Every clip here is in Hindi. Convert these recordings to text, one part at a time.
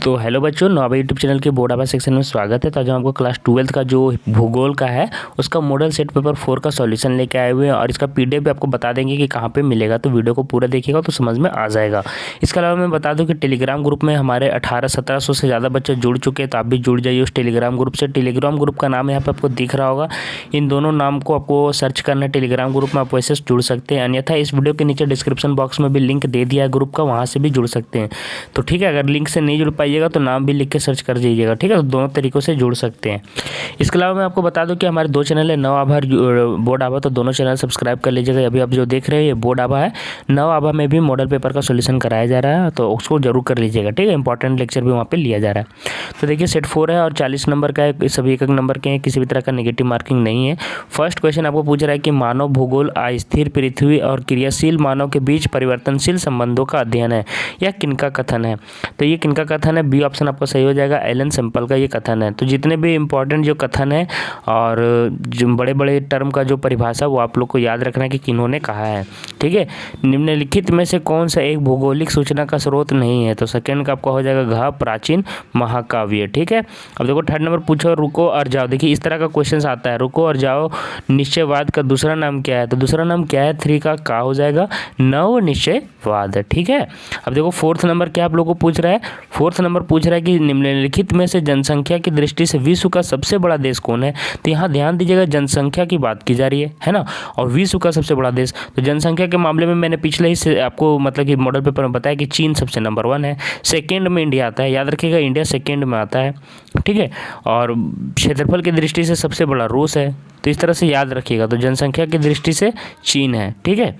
तो हेलो बच्चों, नवाबा यूट्यूब चैनल के बोर्ड आवर सेक्शन में स्वागत है। तो आज हम आपको क्लास 12 का जो भूगोल का है उसका मॉडल सेट पेपर 4 का सॉल्यूशन लेके आए हुए हैं और इसका पीडीएफ भी आपको बता देंगे कि कहाँ पे मिलेगा। तो वीडियो को पूरा देखिएगा तो समझ में आ जाएगा। इसके अलावा मैं बता दूं कि टेलीग्राम ग्रुप में हमारे 1800-1700 से ज़्यादा बच्चे जुड़ चुके हैं, तो आप भी जुड़ जाइए उस टेलीग्राम ग्रुप से। टेलीग्राम ग्रुप का नाम यहाँ पर आपको दिख रहा होगा, इन दोनों नाम को आपको सर्च करना है टेलीग्राम ग्रुप में, आप वैसे जुड़ सकते हैं। अन्यथा इस वीडियो के नीचे डिस्क्रिप्शन बॉक्स में भी लिंक दे दिया है ग्रुप का, वहाँ से भी जुड़ सकते हैं। तो ठीक है, अगर लिंक से नहीं जुड़ पाइएगा तो नाम भी लिख के सर्च कर दीजिएगा, ठीक है। तो दोनों तरीक़ों से जुड़ सकते हैं। इसके अलावा मैं आपको बता दूं कि हमारे दो चैनल है, नव आभा, बोर्ड आभा, तो दोनों चैनल सब्सक्राइब कर लीजिएगा। अभी आप जो देख रहे हैं ये बोर्ड आभा है, नव आभा में भी मॉडल पेपर का सॉल्यूशन कराया जा रहा है, तो उसको जरूर कर लीजिएगा, ठीक है। इंपॉर्टेंट लेक्चर भी वहाँ पे लिया जा रहा है। तो देखिए सेट 4 है और 40 नंबर का है, सभी एक नंबर के हैं, किसी भी तरह का नेगेटिव मार्किंग नहीं है। फर्स्ट क्वेश्चन आपको पूछ रहा है कि मानव भूगोल अस्थिर पृथ्वी और क्रियाशील मानव के बीच परिवर्तनशील संबंधों का अध्ययन है, यह किनका कथन है। तो ये किनका कथन है, बी ऑप्शन आपको सही हो जाएगा, एलन सैंपल का ये कथन है। तो जितने भी इंपॉर्टेंट जो कथन है और जो बड़े बड़े टर्म का जो परिभाषा वो आप लोग को याद रखना है कि किन्होंने कहा है, ठीक है। निम्नलिखित में से कौन सा एक भौगोलिक सूचना का स्रोत नहीं है। तो सेकंड का आपका हो जाएगा घ प्राचीन महाकाव्य, ठीक है। अब देखो थर्ड नंबर पूछो रुको और जाओ। देखिए इस तरह का क्वेश्चन आता है, रुको और जाओ निश्चयवाद का दूसरा नाम क्या है। तो दूसरा नाम क्या है, 3 का हो जाएगा नव निश्चयवाद, ठीक है। अब देखो फोर्थ नंबर क्या आप लोगों को पूछ रहा है, फोर्थ नंबर पूछ रहा है कि निम्नलिखित में से जनसंख्या की दृष्टि से विश्व का सबसे बड़ा देश कौन है। तो यहाँ ध्यान दीजिएगा जनसंख्या की बात की जा रही है ना, और विश्व का सबसे बड़ा देश। तो जनसंख्या के मामले में मैंने पिछले ही से आपको मतलब कि मॉडल पेपर में बताया कि चीन सबसे नंबर 1 है, सेकेंड में इंडिया आता है, याद रखिएगा इंडिया सेकेंड में आता है, ठीक है। और क्षेत्रफल की दृष्टि से सबसे बड़ा रूस है, तो इस तरह से याद रखिएगा। तो जनसंख्या की दृष्टि से चीन है, ठीक है।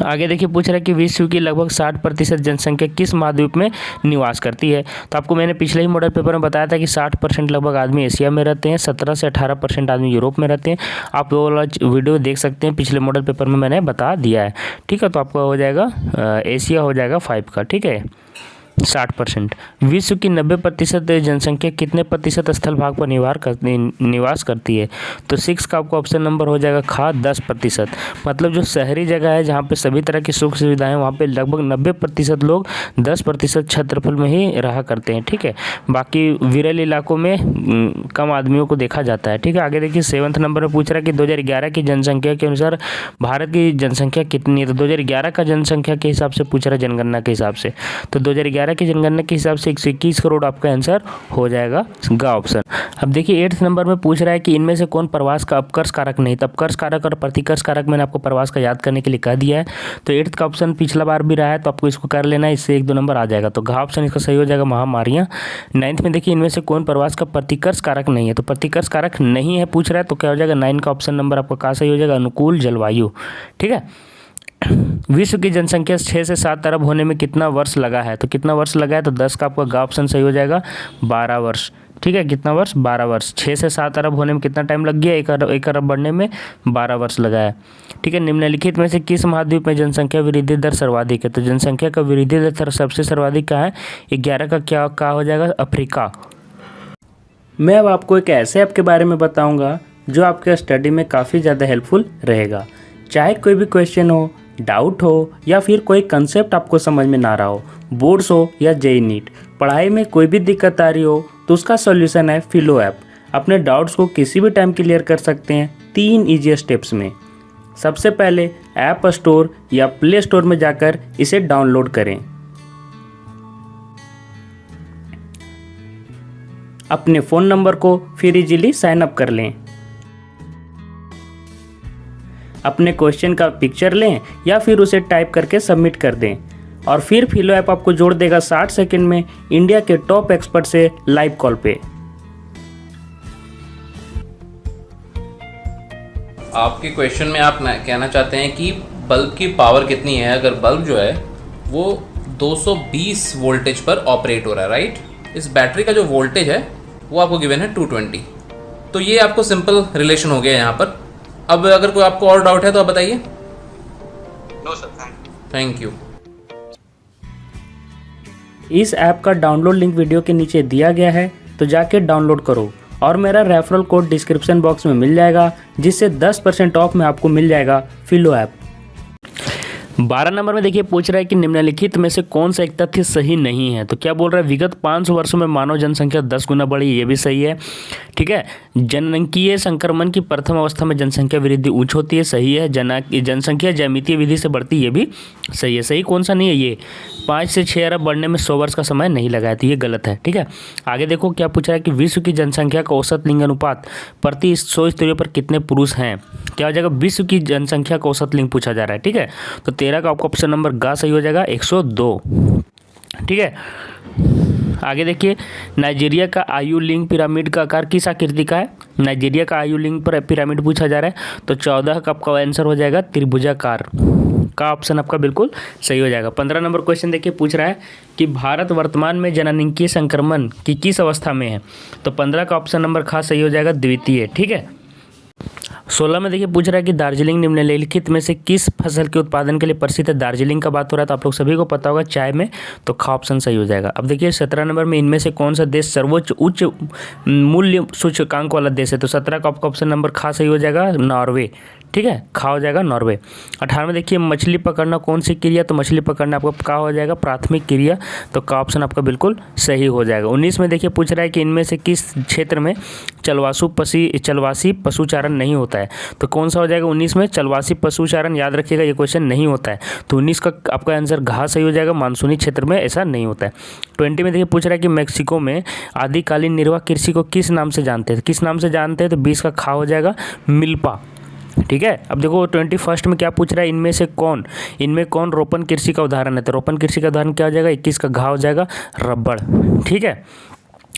आगे देखिए पूछ रहा है कि विश्व की लगभग 60% जनसंख्या किस महाद्वीप में निवास करती है। तो आपको मैंने पिछले ही मॉडल पेपर में बताया था कि 60% लगभग आदमी एशिया में रहते हैं, 17 से 18% आदमी यूरोप में रहते हैं। आप वो वाला वीडियो देख सकते हैं, पिछले मॉडल पेपर में मैंने बता दिया है, ठीक है। तो आपका हो जाएगा एशिया हो जाएगा 5 का, ठीक है, 60%। विश्व की 90% जनसंख्या कितने प्रतिशत स्थल भाग पर निवास करती है। तो 6 का आपको ऑप्शन नंबर हो जाएगा खा 10%। मतलब जो शहरी जगह है जहाँ पे सभी तरह की सुख सुविधाएं, वहाँ पे लगभग 90% लोग 10% क्षेत्रफल में ही रहा करते हैं, ठीक है। बाकी विरल इलाकों में कम आदमियों को देखा जाता है, ठीक है। आगे देखिए 7th नंबर में पूछ रहा है कि 2011 की जनसंख्या के अनुसार भारत की जनसंख्या कितनी है। तो 2011 का जनसंख्या के हिसाब से पूछ रहा है, जनगणना के हिसाब से। तो 2011 की जनगणना के हिसाब से 121 करोड़ आपका आंसर हो जाएगा गा ऑप्शन। अब देखिए 8th नंबर में पूछ रहा है कि इनमें से कौन प्रवास का अपकर्ष कारक नहीं। तो अपकर्ष कारक और प्रतिकर्ष कारक मैंने आपको प्रवास का याद करने के लिए कह दिया है। तो 8th का ऑप्शन पिछला बार भी रहा है, तो आपको इसको कर लेना है, इससे 1-2 नंबर आ जाएगा। तो घा ऑप्शन इसका सही हो जाएगा, महामारियाँ। 9th में देखिए इनमें से कौन प्रवास का प्रतिकर्ष कारक नहीं है। तो प्रतिकर्ष कारक नहीं है पूछ रहा है, तो क्या हो जाएगा 9 का ऑप्शन नंबर आपका कहाँ सही हो जाएगा, अनुकूल जलवायु, ठीक है। विश्व की जनसंख्या 6 से 7 अरब होने में कितना वर्ष लगा है। तो कितना वर्ष लगा है, तो 10 का आपका गा ऑप्शन सही हो जाएगा, 12 वर्ष, ठीक है। कितना वर्ष, 12 वर्ष। 6 से 7 अरब होने में कितना टाइम लग गया, 1 अरब बढ़ने में 12 वर्ष लगा है, ठीक है। निम्नलिखित में से किस महाद्वीप में जनसंख्या वृद्धि दर सर्वाधिक है। तो जनसंख्या का वृद्धि दर सबसे सर्वाधिक कहाँ है, 11 का क्या हो जाएगा, अफ्रीका। मैं अब आपको एक ऐसे ऐप के बारे में बताऊंगा जो आपके स्टडी में काफ़ी ज़्यादा हेल्पफुल रहेगा। चाहे कोई भी क्वेश्चन हो, डाउट हो या फिर कोई कंसेप्ट आपको समझ में ना रहा हो, बोर्ड्स हो या जेईई नीट, पढ़ाई में कोई भी दिक्कत आ रही हो, तो उसका सॉल्यूशन है फिलो ऐप। अपने डाउट्स को किसी भी टाइम क्लियर कर सकते हैं 3 ईजी स्टेप्स में। सबसे पहले ऐप स्टोर या प्ले स्टोर में जाकर इसे डाउनलोड करें। अपने फ़ोन नंबर को फिर इजीली साइन अप कर लें। अपने क्वेश्चन का पिक्चर लें या फिर उसे टाइप करके सबमिट कर दें, और फिर फिलो ऐप आपको जोड़ देगा 60 सेकंड में इंडिया के टॉप एक्सपर्ट से लाइव कॉल पे। आपके क्वेश्चन में आप कहना चाहते हैं कि बल्ब की पावर कितनी है। अगर बल्ब जो है वो 220 वोल्टेज पर ऑपरेट हो रहा है, राइट। इस बैटरी का जो वोल्टेज है वो आपको गिवन है 220। तो ये आपको सिंपल रिलेशन हो गया यहाँ पर। अब अगर कोई आपको और डाउट है तो आप बताइए। No sir, thank you. इस ऐप का डाउनलोड लिंक वीडियो के नीचे दिया गया है, तो जाके डाउनलोड करो, और मेरा रेफरल कोड डिस्क्रिप्शन बॉक्स में मिल जाएगा, जिससे 10% ऑफ में आपको मिल जाएगा फिलो ऐप। 12 नंबर में देखिए पूछ रहा है कि निम्नलिखित में से कौन सा एक तथ्य सही नहीं है। तो क्या बोल रहा है, विगत 500 वर्षों में मानव जनसंख्या 10 गुना बढ़ी, ये भी सही है। ठीक है, जननांगीय संक्रमण की प्रथम अवस्था में जनसंख्या वृद्धि उच्च होती है, सही है। जनसंख्या ज्यामितीय विधि से बढ़ती, ये भी सही है। सही कौन सा नहीं है, ये 5 से 6 अरब बढ़ने में 100 वर्ष का समय नहीं लगाया, तो ये गलत है। ठीक है, आगे देखो क्या पूछ रहा है कि विश्व की जनसंख्या का औसत लिंग अनुपात प्रति 100 स्त्रियों पर कितने पुरुष हैं। क्या हो जाएगा, विश्व की जनसंख्या का औसत लिंग पूछा जा रहा है। ठीक है, तो 13 का आपका ऑप्शन नंबर ग सही हो जाएगा, 102। ठीक है, आगे देखिए, नाइजीरिया का आयु लिंग पिरामिड का आकार किस आकृति का है। नाइजीरिया का आयु लिंग पर पिरामिड पूछा जा रहा है, तो 14 का आपका आंसर हो जाएगा त्रिभुजाकार का ऑप्शन आपका बिल्कुल सही हो जाएगा। 15 नंबर क्वेश्चन देखिए पूछ रहा है कि भारत वर्तमान में जननांगीय संक्रमण की किस अवस्था में है। तो 15 का ऑप्शन नंबर ख सही हो जाएगा, द्वितीय। ठीक है, 16 में देखिए पूछ रहा है कि दार्जिलिंग निम्नलिखित में से किस फसल के उत्पादन के लिए प्रसिद्ध है। दार्जिलिंग का बात हो रहा है तो आप लोग सभी को पता होगा चाय में, तो ख ऑप्शन सही हो जाएगा। अब देखिए 17 नंबर में इनमें से कौन सा देश सर्वोच्च उच्च मूल्य सूचकांक वाला देश है। तो 17 का आपका ऑप्शन नंबर ख सही हो जाएगा, नॉर्वे। ठीक है, खा हो जाएगा नॉर्वे। 18 में देखिए मछली पकड़ना कौन सी क्रिया, तो मछली पकड़ना आपका का हो जाएगा, प्राथमिक क्रिया, तो का ऑप्शन आपका बिल्कुल सही हो जाएगा। 19 में देखिए पूछ रहा है कि इनमें से किस क्षेत्र में चलवासी पशुचारण नहीं होता है। तो कौन सा हो जाएगा 19 में, चलवासी पशुचारण। याद रखिएगा ये क्वेश्चन नहीं होता है, तो 19 का आपका आंसर घ सही हो जाएगा, मानसूनी क्षेत्र में ऐसा नहीं होता है। 20 में देखिए पूछ रहा है कि मैक्सिको में आदिकालीन निर्वाह कृषि को किस नाम से जानते हैं। किस नाम से जानते हैं, तो 20 का खा हो जाएगा, मिल्पा। ठीक है, अब देखो 21 में क्या पूछ रहा है, इनमें कौन रोपण कृषि का उदाहरण है। तो रोपण कृषि का उदाहरण क्या हो जाएगा, 21 का घा हो जाएगा, रबड़। ठीक है,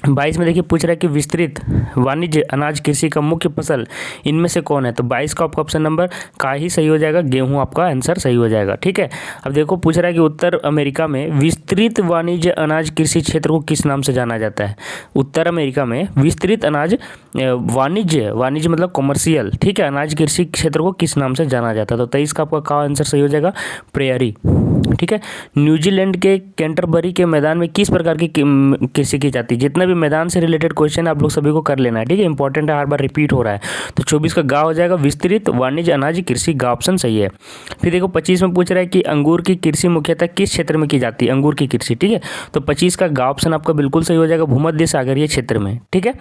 22 में देखिए पूछ रहा है कि विस्तृत वाणिज्य अनाज कृषि का मुख्य फसल इनमें से कौन है। तो 22 का आपका ऑप्शन नंबर का ही सही हो जाएगा, गेहूं आपका आंसर सही हो जाएगा। ठीक है, अब देखो पूछ रहा है कि उत्तर अमेरिका में विस्तृत वाणिज्य अनाज कृषि क्षेत्र को किस नाम से जाना जाता है। उत्तर अमेरिका में विस्तृत अनाज वाणिज्य मतलब कॉमर्शियल, ठीक है, अनाज कृषि क्षेत्र को किस नाम से जाना जाता है। तो 23 का आपका का आंसर सही हो जाएगा, प्रेयरी। ठीक है, न्यूजीलैंड के कैंटरबरी के मैदान में किस प्रकार की कृषि की जाती है। जितना भी मैदान से रिलेटेड क्वेश्चन आप लोग सभी को कर लेना है। ठीक है, इंपॉर्टेंट है, हर बार रिपीट हो रहा है। तो 24 का गा हो जाएगा, विस्तृत वाणिज्य अनाज कृषि, गा ऑप्शन सही है। फिर देखो 25 में पूछ रहा है कि अंगूर की कृषि मुख्यतः किस क्षेत्र में की जाती है, अंगूर की कृषि। ठीक है, तो 25 का गा ऑप्शन आपका बिल्कुल सही हो जाएगा, भूमध्य सागरीय क्षेत्र में। ठीक है,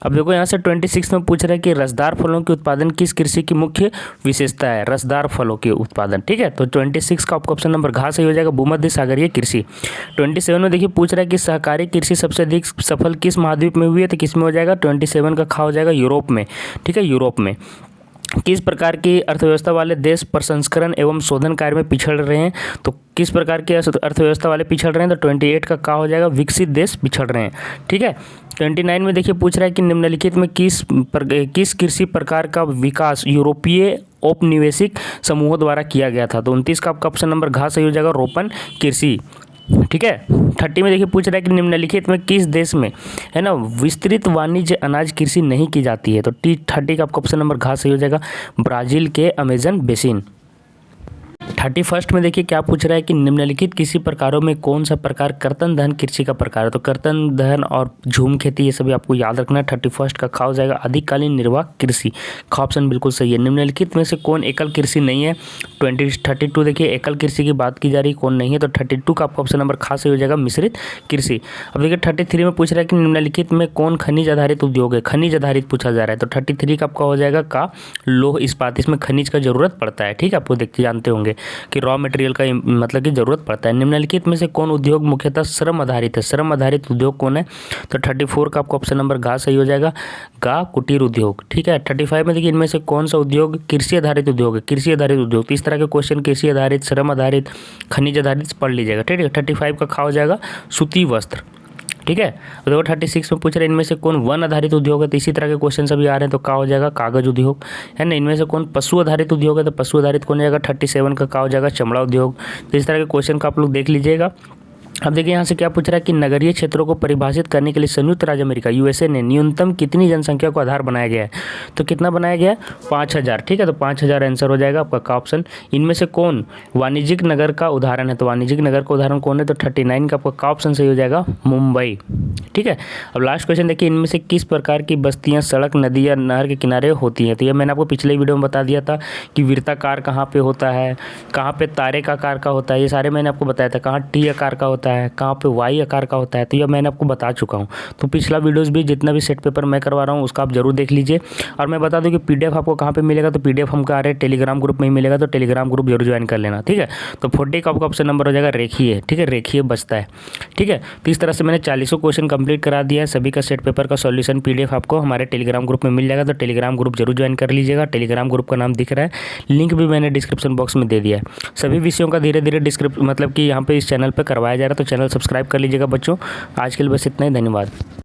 अब देखो यहाँ से 26 में पूछ रहा है कि रसदार फलों के उत्पादन किस कृषि की मुख्य विशेषता है, रसदार फलों के उत्पादन। ठीक है, तो 26 का आपका ऑप्शन नंबर घ सही हो जाएगा, भूमध्य सागरीय कृषि। 27 में देखिए पूछ रहा है कि सहकारी कृषि सबसे अधिक सफल किस महाद्वीप में हुई है। तो किस में हो जाएगा, 27 का खा हो जाएगा, यूरोप में। ठीक है, यूरोप में। किस प्रकार की अर्थव्यवस्था वाले देश प्रसंस्करण एवं शोधन कार्य में पिछड़ रहे हैं। तो किस प्रकार के अर्थव्यवस्था वाले पिछड़ रहे हैं, तो 28 का का हो जाएगा, विकसित देश पिछड़ रहे हैं। ठीक है, 29 में देखिए पूछ रहा है कि निम्नलिखित में किस कृषि प्रकार का विकास यूरोपीय औपनिवेशिक समूहों द्वारा किया गया था। तो 29 का आपका ऑप्शन नंबर घ सही हो जाएगा, रोपण कृषि। ठीक है, 30 में देखिए पूछ रहा है कि निम्नलिखित में किस देश में है ना विस्तृत वाणिज्य अनाज कृषि नहीं की जाती है। तो 30 का आपका ऑप्शन नंबर घ सही हो जाएगा, ब्राजील के अमेजन बेसिन। 31 में देखिए क्या पूछ रहा है कि निम्नलिखित किसी प्रकारों में कौन सा प्रकार कर्तन दहन कृषि का प्रकार है। तो कर्तन दहन और झूम खेती ये सभी आपको याद रखना है। 31 का खा हो जाएगा, अधिकालीन निर्वाह कृषि, खा ऑप्शन बिल्कुल सही है। निम्नलिखित में से कौन एकल कृषि नहीं है। 32 देखिए एकल कृषि की बात की जा रही, कौन नहीं है। तो 32 का आपका ऑप्शन नंबर खा सही हो जाएगा, मिश्रित कृषि। अब देखिए 33 में पूछ रहा है कि निम्नलिखित में कौन खनिज आधारित उद्योग है, खनिज आधारित पूछा जा रहा है। तो 33 का आपका हो जाएगा का लोह इस्पात, इसमें खनिज का जरूरत पड़ता है। ठीक है, आपको देखते जानते होंगे कि रॉ मटेरियल का मतलब की जरूरत पड़ता है। निम्नलिखित में से कौन उद्योग मुख्यतः श्रम आधारित है, श्रम आधारित उद्योग कौन है। तो 34 का आपका ऑप्शन नंबर गा सही हो जाएगा, गा कुटीर उद्योग। ठीक है, 35 में देखिए इनमें से कौन सा उद्योग कृषि आधारित उद्योग है, कृषि आधारित उद्योग। तो इस तरह के क्वेश्चन कृषि आधारित, श्रम आधारित, खनिज आधारित पढ़ लीजिएगा। ठीक है, 35 का खा हो जाएगा, सूती वस्त्र। ठीक है, देखो 36 में पूछ रहे हैं इनमें से कौन वन आधारित उद्योग है। तो इसी तरह के क्वेश्चन सभी आ रहे हैं, तो का हो जाएगा कागज उद्योग, है ना। इनमें से कौन पशु आधारित उद्योग है। तो पशु आधारित कौन हो जाएगा, 37 का हो जाएगा चमड़ा उद्योग। तो इस तरह के क्वेश्चन का आप लोग देख लीजिएगा। अब देखिए यहाँ से क्या पूछ रहा है कि नगरीय क्षेत्रों को परिभाषित करने के लिए संयुक्त राज्य अमेरिका यूएसए ने न्यूनतम कितनी जनसंख्या को आधार बनाया गया है। तो कितना बनाया गया है, 5000। ठीक है, तो 5000 आंसर हो जाएगा आपका का ऑप्शन। इनमें से कौन वाणिज्यिक नगर का उदाहरण है। तो वाणिज्यिक नगर का उदाहरण कौन है। तो 39 का आपका का ऑप्शन सही हो जाएगा, मुंबई। ठीक है। अब लास्ट क्वेश्चन देखिए, इनमें से किस प्रकार की बस्तियां सड़क, नदी या नहर के किनारे होती हैं? तो ये मैंने आपको पिछले वीडियो में बता दिया था कि वृत्ताकार कहाँ पे होता है, कहाँ पे तारे का आकार का होता है, ये सारे मैंने आपको बताया था। कहाँ टी आकार का होता है, कहाँ पे वाई आकार का होता है, तो ये मैंने आपको बता चुका हूँ। तो पिछला वीडियोज़ भी जितना भी सेट पेपर मैं करवा रहा हूँ उसका आप जरूर देख लीजिए। और मैं बता दूँ कि PDF आपको कहाँ पर मिलेगा, तो PDF हमको आ रहे टेलीग्राम ग्रुप में ही मिलेगा, तो टेलीग्राम ग्रुप जरूर ज्वाइन कर लेना। ठीक है। तो 40 का आपका ऑप्शन नंबर हो जाएगा रेखीय। ठीक है, रेखीय बचता है। ठीक है। तो इस तरह से मैंने 40 क्वेश्चन कंप्लीट करा दिया है। सभी का सेट पेपर का सॉल्यूशन PDF आपको हमारे टेलीग्राम ग्रुप में मिल जाएगा, तो टेलीग्राम ग्रुप जरूर ज्वाइन कर लीजिएगा। टेलीग्राम ग्रुप का नाम दिख रहा है, लिंक भी मैंने डिस्क्रिप्शन बॉक्स में दे दिया है। सभी विषयों का धीरे धीरे मतलब कि यहाँ पे इस चैनल पे करवाया जा रहा है, तो चैनल सब्सक्राइब कर लीजिएगा बच्चों। आज के लिए बस इतना ही, धन्यवाद।